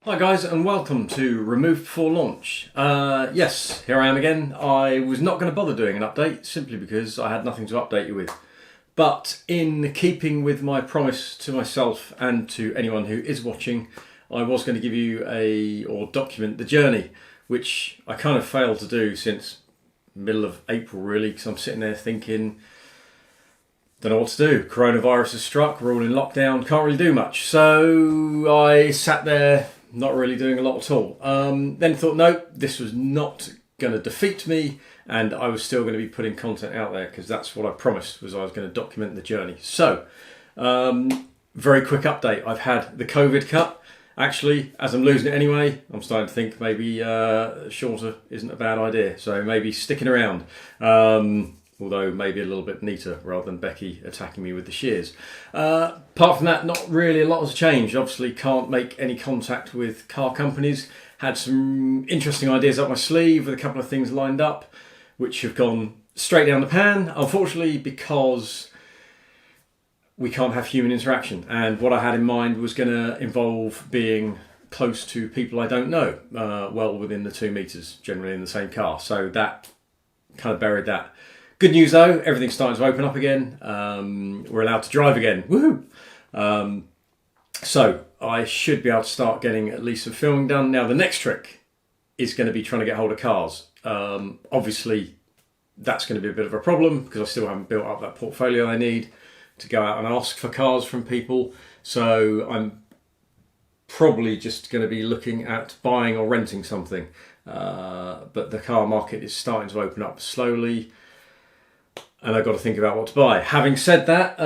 Hi guys, and welcome to Removed Before Launch. Yes, here I am again. I was not going to bother doing an update simply because I had nothing to update you with. But in keeping with my promise to myself and to anyone who is watching, I was going to give you or document the journey, which I kind of failed to do since middle of April really, because I'm sitting there thinking, don't know what to do. Coronavirus has struck, we're all in lockdown, can't really do much. So I sat there not really doing a lot at all. Then thought, no, this was not going to defeat me, and I was still going to be putting content out there because that's what I promised, was I was going to document the journey. So, very quick update. I've had the COVID cut. Actually, as I'm losing it anyway, I'm starting to think maybe shorter isn't a bad idea. So maybe sticking around. Although maybe a little bit neater rather than Becky attacking me with the shears. Apart from that, not really a lot has changed. Obviously can't make any contact with car companies. Had some interesting ideas up my sleeve with a couple of things lined up, which have gone straight down the pan, unfortunately, because we can't have human interaction. And what I had in mind was going to involve being close to people I don't know, well within the 2 meters, generally in the same car. So that kind of buried that. Good news though, everything's starting to open up again. We're allowed to drive again. Woohoo! So I should be able to start getting at least some filming done. Now the next trick is going to be trying to get hold of cars. Obviously that's going to be a bit of a problem because I still haven't built up that portfolio I need to go out and ask for cars from people. So I'm probably just going to be looking at buying or renting something. But the car market is starting to open up slowly, and I've got to think about what to buy. Having said that,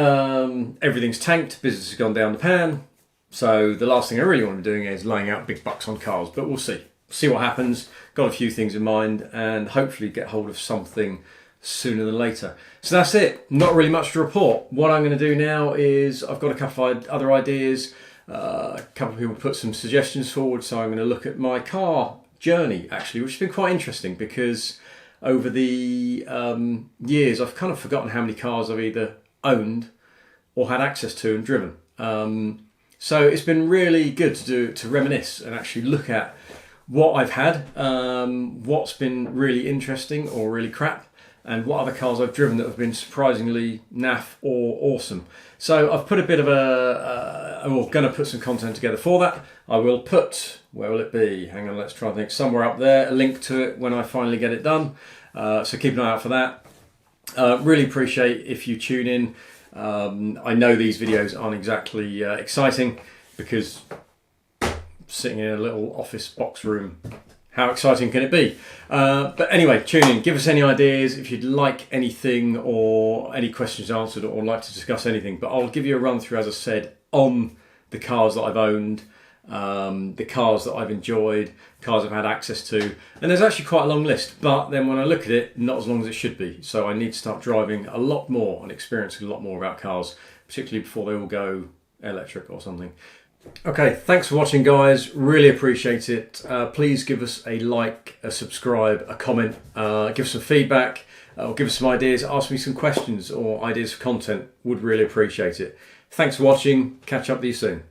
everything's tanked, business has gone down the pan, so the last thing I really want to be doing is laying out big bucks on cars, but we'll see. See what happens. Got a few things in mind, and hopefully get hold of something sooner than later. So that's it. Not really much to report. What I'm going to do now is, I've got a couple of other ideas. A couple of people put some suggestions forward, so I'm going to look at my car journey, actually, which has been quite interesting because over the years, I've kind of forgotten how many cars I've either owned or had access to and driven. So it's been really good to reminisce and actually look at what I've had, what's been really interesting or really crap, and what other cars I've driven that have been surprisingly naff or awesome. So I've put a bit of I'm going to put some content together for that. I will put, where will it be? Hang on, let's try and think. Somewhere up there, a link to it when I finally get it done. So keep an eye out for that. Really appreciate if you tune in. I know these videos aren't exactly exciting because sitting in a little office box room, how exciting can it be? But anyway, tune in, give us any ideas if you'd like anything or any questions answered or like to discuss anything. But I'll give you a run through, as I said, on the cars that I've owned, the cars that I've enjoyed, cars I've had access to. And there's actually quite a long list, but then when I look at it, not as long as it should be. So I need to start driving a lot more and experiencing a lot more about cars, particularly before they all go electric or something. Okay, thanks for watching guys, really appreciate it. Please give us a like, a subscribe, a comment, give us some feedback, or give us some ideas, ask me some questions or ideas for content, would really appreciate it. Thanks for watching, catch up with you soon.